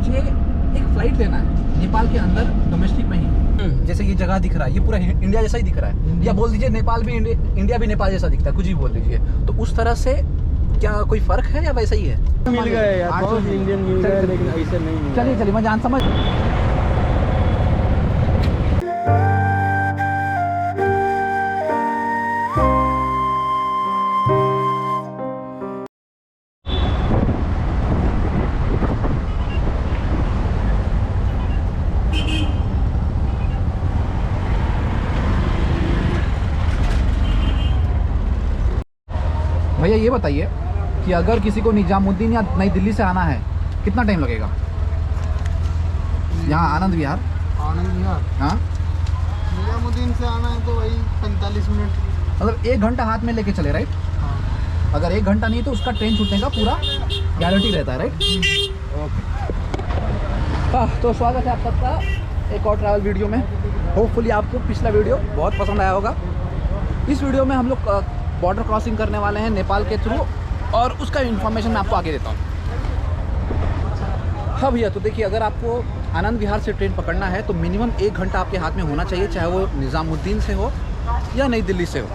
मुझे एक फ़्लाइट लेना है नेपाल के अंदर डोमेस्टिक में ही। जैसे ये जगह दिख रहा है, ये पूरा इंडिया जैसा ही दिख रहा है, या बोल दीजिए नेपाल भी इंडिया भी नेपाल जैसा दिखता है, कुछ भी बोल दीजिए। तो उस तरह से क्या कोई फ़र्क है या वैसा ही है? मिल गए यार, बहुत इंडियन मिल गए, लेकिन ऐसे नहीं मिल। चलिए चलिए, मैं जान समझ। भैया ये बताइए कि अगर किसी को निजामुद्दीन या नई दिल्ली से आना है, कितना टाइम लगेगा यहाँ आनंद विहार? हाँ, निजामुद्दीन से आना है तो वही 45 मिनट, मतलब 1 घंटा हाथ में लेके चले, राइट? हाँ। अगर 1 घंटा नहीं तो उसका ट्रेन छूटने का पूरा गारंटी रहता है, राइट? ओके। हाँ, तो स्वागत है आप सबका एक और ट्रैवल वीडियो में। होपफुली आपको पिछला वीडियो बहुत पसंद आया होगा। इस वीडियो में हम लोग बॉर्डर क्रॉसिंग करने वाले हैं नेपाल के थ्रू, और उसका इन्फॉर्मेशन मैं आपको आगे देता हूँ। हाँ भैया, तो देखिए, अगर आपको आनंद विहार से ट्रेन पकड़ना है तो मिनिमम 1 घंटा आपके हाथ में होना चाहिए, चाहे वो निज़ामुद्दीन से हो या नई दिल्ली से हो।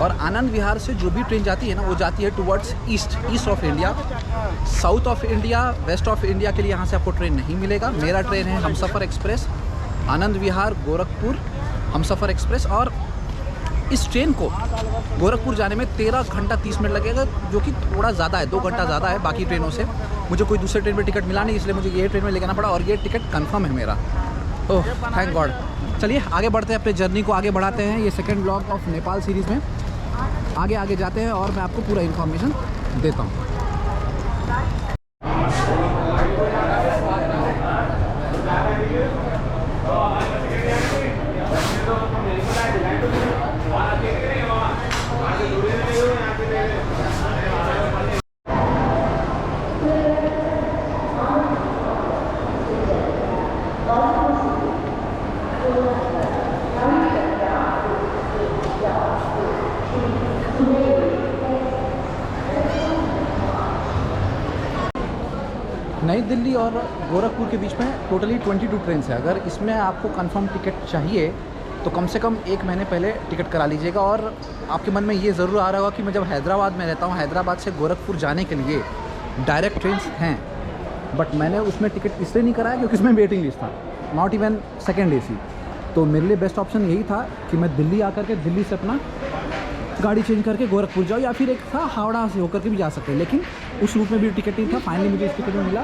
और आनंद विहार से जो भी ट्रेन जाती है ना, वो जाती है towards east of India. South of India, west of India के लिए यहाँ से आपको ट्रेन नहीं मिलेगा। मेरा ट्रेन है हमसफ़र एक्सप्रेस, आनंद विहार गोरखपुर हमसफ़र एक्सप्रेस। और इस ट्रेन को गोरखपुर जाने में 13 घंटा 30 मिनट लगेगा, जो कि थोड़ा ज़्यादा है, 2 घंटा ज़्यादा है बाकी ट्रेनों से। मुझे कोई दूसरे ट्रेन में टिकट मिला नहीं, इसलिए मुझे ये ट्रेन में लेना पड़ा, और ये टिकट कंफर्म है मेरा। Oh thank God. चलिए आगे बढ़ते हैं, अपने जर्नी को आगे बढ़ाते हैं। ये second blog of Nepal series में आगे जाते हैं और मैं आपको पूरा इन्फॉर्मेशन देता हूँ। नई दिल्ली और गोरखपुर के बीच में टोटली 22 ट्रेन है। अगर इसमें आपको कंफर्म टिकट चाहिए तो कम से कम 1 महीने पहले टिकट करा लीजिएगा। और आपके मन में ये ज़रूर आ रहा होगा कि मैं जब हैदराबाद में रहता हूँ, हैदराबाद से गोरखपुर जाने के लिए डायरेक्ट ट्रेन हैं, बट मैंने उसमें टिकट इसलिए नहीं कराया क्योंकि उसमें वेटिंग लिस्ट था, नॉट इवन सेकेंड AC। तो मेरे लिए बेस्ट ऑप्शन यही था कि मैं दिल्ली आकर के दिल्ली से अपना गाड़ी चेंज करके गोरखपुर जाओ, या फिर एक था हावड़ा से होकर के भी जा सकते हैं, लेकिन उस रूट में भी टिकट नहीं था। फाइनली मुझे इस टिकट में मिला,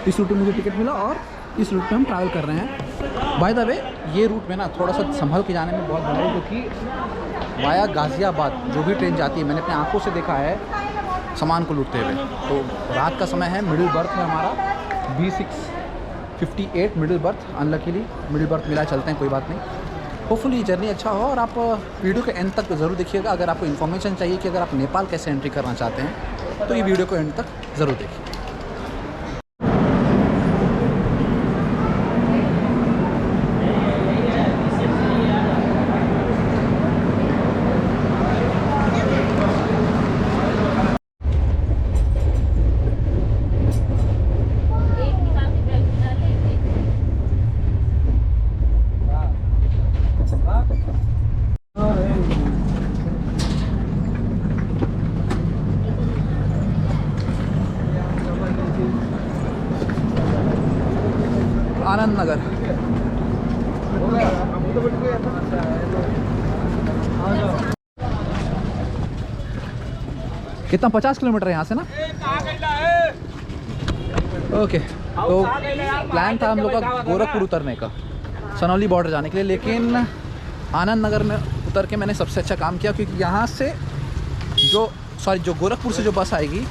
इस रूट में मुझे टिकट मिला, और इस रूट पे हम ट्रैवल कर रहे हैं। बाय द वे, ये रूट में ना थोड़ा सा संभल के जाने में बहुत बड़ा है, क्योंकि वाया गाज़ियाबाद जो भी ट्रेन जाती है, मैंने अपने आंखों से देखा है सामान को लूटते हुए। तो रात का समय है, मिडिल बर्थ है हमारा B658 middle birth. Unluckily middle birth मिला, चलते हैं, कोई बात नहीं। होपफुली जर्नी अच्छा हो, और आप वीडियो के एंड तक ज़रूर देखिएगा। अगर आपको इन्फॉर्मेशन चाहिए कि अगर आप नेपाल कैसे एंट्री करना चाहते हैं तो ये वीडियो को एंड तक ज़रूर देखिए। आनंद नगर कितना 50 किलोमीटर है यहाँ से ना। ओके, तो प्लान था हम लोग का गोरखपुर उतरने का, सनौली बॉर्डर जाने के लिए, लेकिन आनंद नगर में उतर के मैंने सबसे अच्छा काम किया, क्योंकि यहाँ से जो गोरखपुर से जो बस आएगी,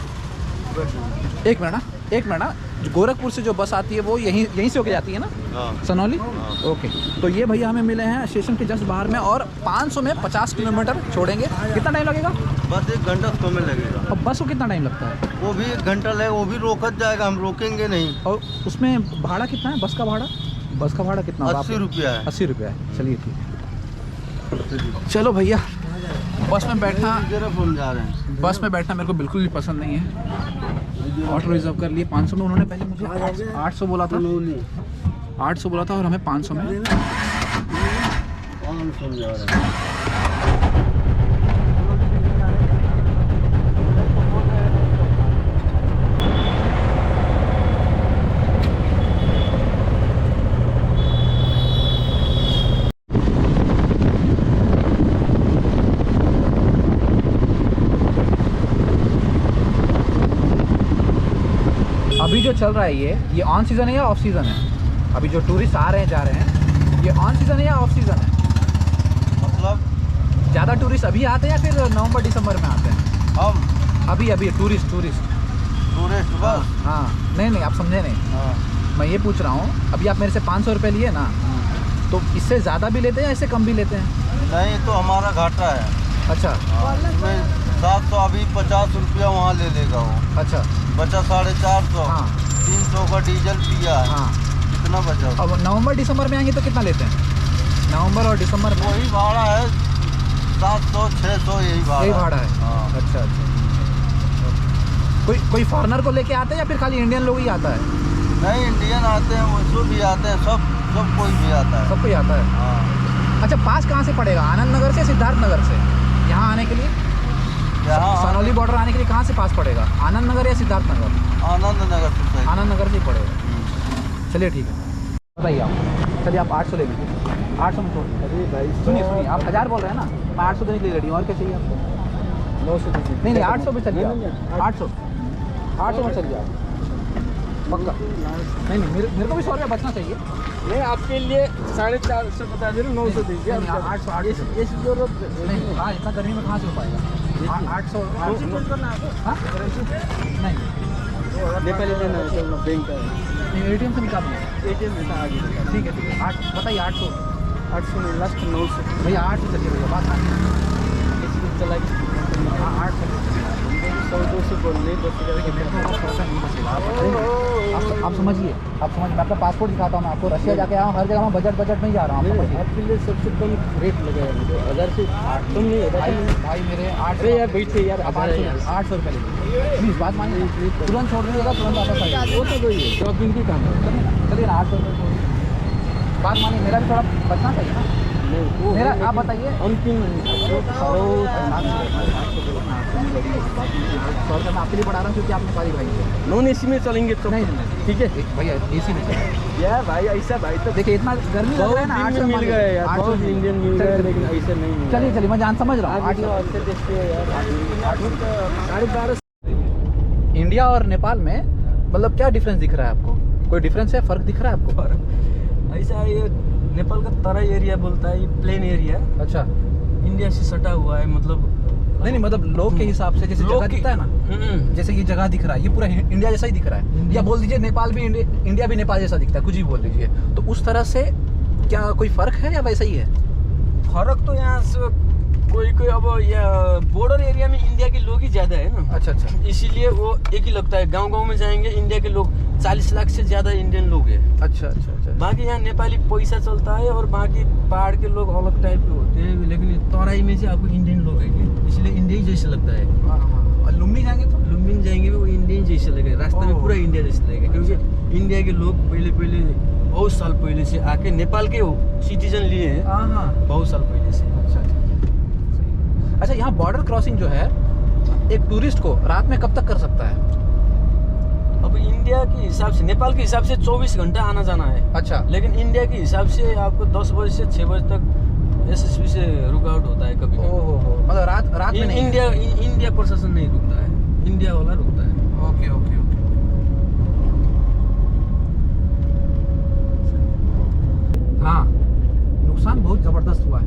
एक मिनट ना, गोरखपुर से जो बस आती है वो यहीं से होके जाती है ना, सनौली। ओके, तो ये भैया हमें मिले हैं स्टेशन के जस्ट बाहर में, और 500 में 50 किलोमीटर छोड़ेंगे। कितना टाइम लगेगा? बस 1 घंटा समय लगेगा। अब बस को कितना टाइम लगता है? वो भी 1 घंटा लगेगा, वो भी रोकत जाएगा, हम रोकेंगे नहीं। और उसमें भाड़ा कितना है बस का भाड़ा? बस का भाड़ा कितना? 80 रुपया है। 80 रुपया है, चलिए ठीक। चलो भैया, बस में बैठना हम जा रहे हैं। बस में बैठना मेरे को बिल्कुल भी पसंद नहीं है। ऑटो रिजर्व कर लिए 500 में। उन्होंने पहले मुझे 800 बोला था, 800 बोला था और हमें 500 में। अभी जो चल रहा है ये ऑन सीज़न है या ऑफ सीज़न है? अभी जो टूरिस्ट आ रहे हैं जा रहे हैं, ये ऑन सीज़न है या ऑफ सीज़न है? मतलब ज़्यादा टूरिस्ट अभी आते हैं या फिर नवंबर दिसंबर में आते हैं? हम अभी टूरिस्ट टूरिस्ट बस। हाँ नहीं आप समझे नहीं। मैं ये पूछ रहा हूँ, अभी आप मेरे से 500 रुपये लिए ना, तो इससे ज़्यादा भी लेते हैं या इससे कम भी लेते हैं? नहीं, तो हमारा घाटा है। अच्छा इसमें 700 अभी 50 रुपया वहाँ ले लेगा वो। अच्छा बचा 450। हाँ 300 का डीजल पिया है। हाँ। कितना बचा? अब नवंबर दिसंबर में आएंगे तो कितना लेते हैं? नवंबर और दिसंबर में वही भाड़ा है, 700 600 यही भाड़ा है। हाँ। अच्छा कोई फॉरेनर को लेके आते हैं या फिर खाली इंडियन लोग ही आता है? नहीं, इंडियन आते हैं, वैसे भी आते हैं, सब कोई भी आता है। सब कोई आता है। हाँ। अच्छा पास कहाँ से पड़ेगा? आनंद नगर से, सिद्धार्थ नगर से यहाँ आने के लिए? यहाँ सनौली बॉर्डर आने के लिए कहाँ से पास पड़ेगा? आनंद नगर या सिद्धार्थ नगर? आनंद नगर से। आनंद नगर से ही पड़ेगा। चलिए ठीक है, बताइए आप। चलिए आप 800 ले लीजिए। 800 में छोड़ दीजिए। भाई सुनिए आप 1000 बोल रहे हैं ना, मैं 800 देने के लिए रेडी हूँ। और क्या चाहिए आपको? 900 दीजिए। नहीं 800 में चलिए। 800 में चलिए आप पक्का। नहीं मेरे को भी 100 रुपया बचना चाहिए। नहीं, आपके लिए 450 बता दे रहे, 900 दीजिए। 800 नहीं, हाँ इतना गर्मी में कहाँ से हो पाएगा? 800 नहीं नेपाली लेना है तो बैंक का ATM से निकाल दीजिए। ATM में आगे ठीक है 8 बताइए। 800 में लास्ट 900 भैया 800 चलिए भैया, बात मानिए। चला हाँ 800 100-200 बोल नहीं देखिए मेरे को पैसा नहीं बचेगा। आप समझिए, मैं आपका पासपोर्ट दिखाता हूँ। मैं आपको रशिया जाके आया हूँ, हर जगह मैं बजट में ही जा रहा हूँ। आपके लिए सबसे कम रेट लगाया मुझे 1000 से कम नहीं है भाई मेरे 800 यार बैठे यार। आप 800 रुपये लीजिए प्लीज़, बात मानिए। तुरंत छोड़ दीजिएगा, तुरंत वापस आइए। वो तो वही है, शॉपिंग की काम है। चलिए ना 800 रुपये छोड़िए, बात मानिए। मेरा भी थोड़ा बचना चाहिए ना। मेरा आप बताइए। अंतिम 100 रुपये मैं आपके लिए बढ़ा रहा हूँ क्योंकि आप नेपाली भाई हैं। नॉन AC में चलेंगे तो नहीं ठीक है भैया, AC में यार भाई ऐसा भाई तो देखिए इतना गर्मी लग रहा है ना। 800 मिल गया यार, 800 बहुत इंडियन मिल गया लेकिन ऐसा नहीं मिला। चलिए मैं जान समझ रहा हूँ। 800 इंडिया और नेपाल में मतलब क्या डिफरेंस दिख रहा है आपको? कोई डिफरेंस है, फर्क दिख रहा है आपको? ऐसा ये नेपाल का तराई एरिया बोलता है, ये प्लेन एरिया। अच्छा इंडिया से सटा हुआ है, मतलब नहीं मतलब लोग के हिसाब से जैसे जगह दिखता है ना, जैसे ये जगह दिख रहा है, ये पूरा इंडिया जैसा ही दिख रहा है। या बोल दीजिए नेपाल भी इंडिया भी नेपाल जैसा दिखता है, कुछ भी बोल दीजिए। तो उस तरह से क्या कोई फर्क है या वैसा ही है? फर्क तो यहाँ से कोई अब बॉर्डर एरिया में इंडिया के लोग ही ज्यादा है ना। अच्छा इसीलिए वो एक ही लगता है। गांव में जाएंगे इंडिया के लोग 40 लाख से ज्यादा इंडियन लोग हैं। अच्छा बाकी यहाँ नेपाली पैसा चलता है और बाकी पहाड़ के लोग अलग टाइप के होते हैं, लेकिन तराई में से आपको इंडियन लोग है, इसलिए इंडिया ही जैसे लगता है। और लुम्बिनी जाएंगे तो लुम्बिनी जाएंगे वो इंडियन जैसे लगेगा, रास्ते में पूरा इंडिया जैसे लगेगा। क्योंकि इंडिया के लोग पहले बहुत साल पहले से आके नेपाल के सिटीजन लिए हैं। बहुत साल पहले से। अच्छा यहाँ बॉर्डर क्रॉसिंग जो है एक टूरिस्ट को रात में कब तक कर सकता है? अब इंडिया के हिसाब से, नेपाल के हिसाब से 24 घंटा आना जाना है। अच्छा लेकिन इंडिया के हिसाब से आपको 10 बजे से 6 बजे तक SSB से रुक आउट होता है कभी। मतलब रात में नहीं? इंडिया प्रशासन नहीं रुकता है, इंडिया वाला रुकता है। ओके हाँ नुकसान बहुत जबरदस्त हुआ है।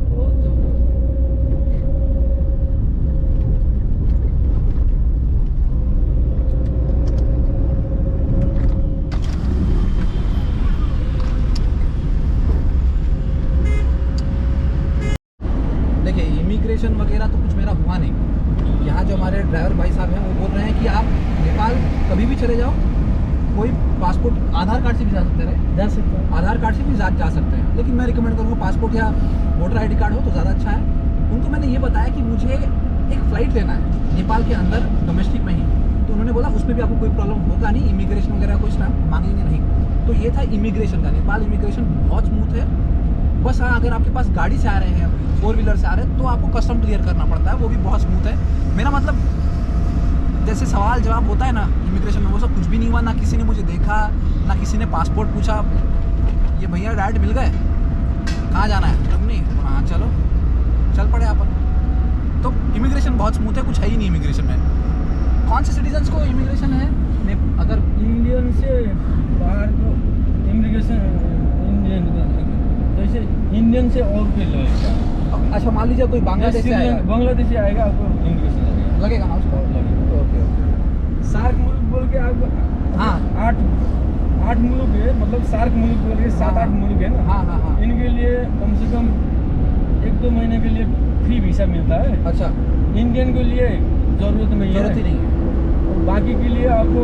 इमिग्रेशन वगैरह तो कुछ मेरा हुआ नहीं। यहाँ जो हमारे ड्राइवर भाई साहब हैं वो बोल रहे हैं कि आप नेपाल कभी भी चले जाओ, कोई पासपोर्ट आधार कार्ड से भी जा सकते हैं, आधार कार्ड से भी जा सकते हैं। लेकिन मैं रिकमेंड करूँगा पासपोर्ट या वोटर ID कार्ड हो तो ज़्यादा अच्छा है। उनको मैंने ये बताया कि मुझे एक फ़्लाइट लेना है नेपाल के अंदर, डोमेस्टिक में ही, तो उन्होंने बोला उसमें भी आपको कोई प्रॉब्लम होगा नहीं, इमिग्रेशन वगैरह कोई स्टैम्प मांगेंगे नहीं। तो ये था इमिग्रेशन का। नेपाल इमिग्रेशन बहुत स्मूथ है। बस हाँ, अगर आपके पास गाड़ी से आ रहे हैं, 4 व्हीलर से आ रहे हैं, तो आपको कस्टम क्लियर करना पड़ता है, वो भी बहुत स्मूथ है। मेरा मतलब जैसे सवाल जवाब होता है ना इमिग्रेशन में, वो सब कुछ भी नहीं हुआ। ना किसी ने मुझे देखा, ना किसी ने पासपोर्ट पूछा। ये भैया डायरेक्ट मिल गए, कहाँ जाना है, लुम्नी, हाँ चलो चल पड़े अपन। तो इमिग्रेशन बहुत स्मूथ है, कुछ है ही नहीं इमिग्रेशन में। कौन से सिटीजन्स को इमिग्रेशन है अगर इंडियन से बाहर को इमिग्रेशन, जैसे इंडियन से और कोई लगेगा। अच्छा मान लीजिए कोई बांग्लादेश से आएगा, बांग्लादेशी आएगा, आपको इमिग्रेशन लगेगा ना उसको? Okay okay. सार्क मुल्क बोल के आप, हाँ 8 मुल्क है, मतलब सार्क मुल्क बोल के 7-8 मुल्क है ना। हाँ हाँ हाँ। इनके लिए कम से कम 1-2 महीने के लिए फ्री वीज़ा मिलता है। अच्छा, इंडियन के लिए ज़रूरत नहीं है, जरूरत ही नहीं है। और बाकी के लिए आपको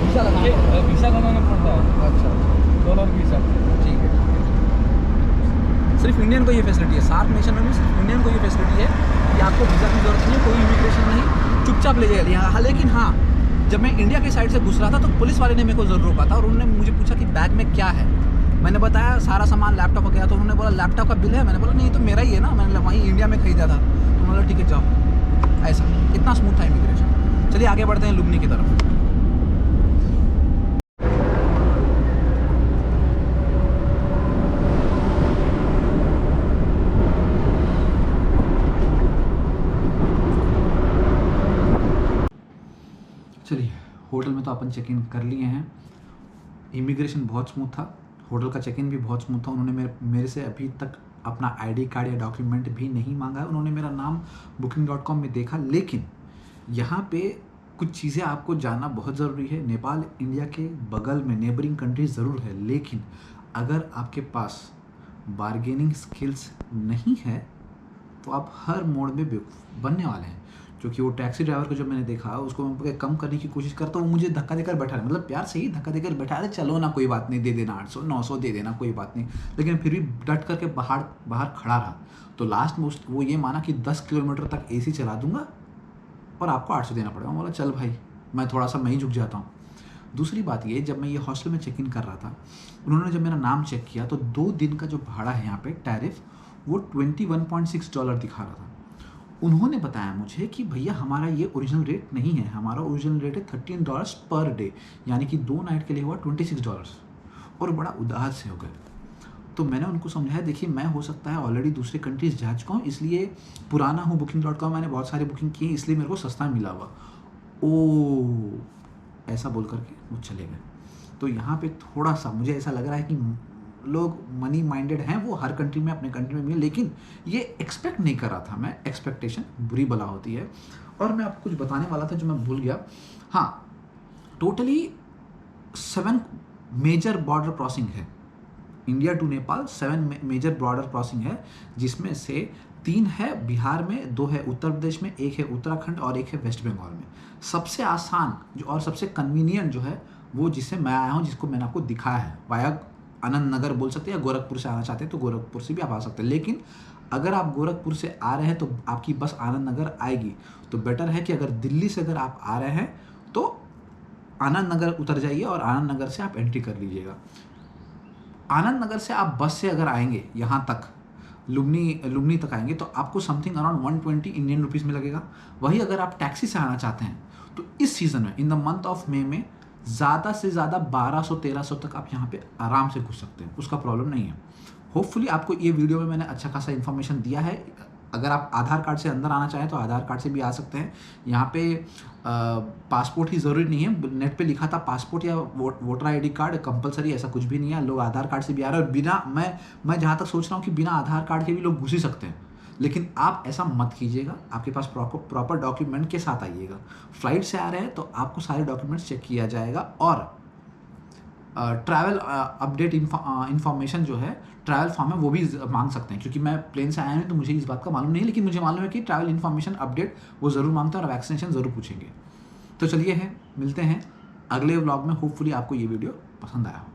वीज़ा लगाना पड़ता है। अच्छा, डॉलर के हिसाब से। ठीक है। सिर्फ इंडियन को ये फैसिलिटी है, सार्क नेशन में भी सिर्फ इंडियन को ये फैसिलिटी है कि आपको वीज़ा की जरूरत नहीं है, कोई इमिग्रेशन नहीं, चुपचाप ले जाइए यहाँ। लेकिन हाँ, जब मैं इंडिया की साइड से घुस रहा था तो पुलिस वाले ने मेरे को ज़रूर रोका था और उन्होंने मुझे पूछा कि बैग में क्या है। मैंने बताया सारा सामान लैपटॉप वगैरह, तो उन्होंने बोला लैपटॉप का बिल है। मैंने बोला नहीं, तो मेरा ही है ना, मैंने वहीं इंडिया में खरीदा था। तो उन्होंने बोला ठीक है जाओ। ऐसा इतना स्मूथ था इमिग्रेशन। चलिए आगे बढ़ते हैं लुम्नी की तरफ। चलिए, होटल में तो अपन चेक इन कर लिए हैं। इमिग्रेशन बहुत स्मूथ था, होटल का चेक इन भी बहुत स्मूथ था। उन्होंने मेरे से अभी तक अपना आईडी कार्ड या डॉक्यूमेंट भी नहीं मांगा है। उन्होंने मेरा नाम booking.com में देखा। लेकिन यहाँ पे कुछ चीज़ें आपको जानना बहुत ज़रूरी है। नेपाल इंडिया के बगल में नेबरिंग कंट्री ज़रूर है, लेकिन अगर आपके पास बार्गेनिंग स्किल्स नहीं है तो आप हर मोड़ में बेवकूफ़ बनने वाले हैं। क्योंकि वो टैक्सी ड्राइवर को जब मैंने देखा, उसको मैं कम करने की कोशिश करता हूँ, वो मुझे धक्का देकर बैठा रहा, मतलब प्यार से ही धक्का देकर बैठा रहे, चलो ना कोई बात नहीं, दे देना 800-900 दे देना, कोई बात नहीं। लेकिन फिर भी डट करके बाहर खड़ा रहा। तो लास्ट में वो ये माना कि 10 किलोमीटर तक AC चला दूंगा और आपको 800 देना पड़ेगा। मैं बोला चल भाई, मैं थोड़ा सा मैं ही झुक जाता हूँ। दूसरी बात ये, जब मैं ये हॉस्टल में चेक इन कर रहा था, उन्होंने जब मेरा नाम चेक किया तो 2 दिन का जो भाड़ा है यहाँ पे टैरिफ, वो $21.6 दिखा रहा था। उन्होंने बताया मुझे कि भैया हमारा ये ओरिजिनल रेट नहीं है, हमारा ओरिजिनल रेट है $13 पर डे, यानी कि 2 नाइट के लिए हुआ $26। और बड़ा उदास से हो गए। तो मैंने उनको समझाया, देखिए मैं हो सकता है ऑलरेडी दूसरे कंट्रीज जा चुका हूँ, इसलिए पुराना हूँ booking.com, मैंने बहुत सारी बुकिंग की, इसलिए मेरे को सस्ता मिला हुआ। ओ ऐसा बोल करके वो चले गए। तो यहाँ पे थोड़ा सा मुझे ऐसा लग रहा है कि लोग मनी माइंडेड हैं, वो हर कंट्री में अपने कंट्री में भी, लेकिन ये एक्सपेक्ट नहीं कर रहा था मैं। एक्सपेक्टेशन बुरी बला होती है। और मैं आपको कुछ बताने वाला था जो मैं भूल गया। हाँ, टोटली 7 मेजर बॉर्डर क्रॉसिंग है। India to Nepal 7 major border crossing है, जिसमें से 3 है बिहार में, 2 है उत्तर प्रदेश में, 1 है उत्तराखंड और 1 है वेस्ट बंगाल में। सबसे आसान जो और सबसे कन्वीनियंट जो है वो जिससे मैं आया हूँ, जिसको मैंने आपको दिखाया है, वाया आनंद नगर बोल सकते हैं, या गोरखपुर से आना चाहते हैं तो गोरखपुर से भी आप आ सकते हैं। लेकिन अगर आप गोरखपुर से आ रहे हैं तो आपकी बस आनंद नगर आएगी। तो बेटर है कि अगर दिल्ली से अगर आप आ रहे हैं तो आनंद नगर उतर जाइए और आनंद नगर से आप एंट्री कर लीजिएगा। आनंद नगर से आप बस से अगर आएंगे यहाँ तक लुम्नी तक आएंगे तो आपको समथिंग अराउंड 120 इंडियन रुपीज़ में लगेगा। वही अगर आप टैक्सी से आना चाहते हैं तो इस सीज़न में, in the month of May में, ज़्यादा से ज़्यादा 1200-1300 तक आप यहाँ पे आराम से घुस सकते हैं, उसका प्रॉब्लम नहीं है। होपफुली आपको ये वीडियो में मैंने अच्छा खासा इन्फॉर्मेशन दिया है। अगर आप आधार कार्ड से अंदर आना चाहें तो आधार कार्ड से भी आ सकते हैं। यहाँ पे पासपोर्ट ही ज़रूरी नहीं है। नेट पे लिखा था पासपोर्ट या वोटर आईडी कार्ड कंपलसरी, ऐसा कुछ भी नहीं है। लोग आधार कार्ड से भी आ रहे हैं और बिना, मैं जहाँ तक सोच रहा हूँ कि बिना आधार कार्ड के भी लोग घुस ही सकते हैं। लेकिन आप ऐसा मत कीजिएगा, आपके पास प्रॉपर डॉक्यूमेंट के साथ आइएगा। फ्लाइट से आ रहे हैं तो आपको सारे डॉक्यूमेंट्स चेक किया जाएगा और ट्रैवल अपडेट इन्फॉर्मेशन जो है ट्रैवल फॉर्म है वो भी मांग सकते हैं। क्योंकि मैं प्लेन से आया हूँ तो मुझे इस बात का मालूम नहीं, लेकिन मुझे मालूम है कि ट्रैवल इन्फॉर्मेशन अपडेट वो ज़रूर मांगते हैं और वैक्सीनेशन ज़रूर पूछेंगे। तो चलिए मिलते हैं अगले व्लॉग में। होपफुली आपको ये वीडियो पसंद आया हो।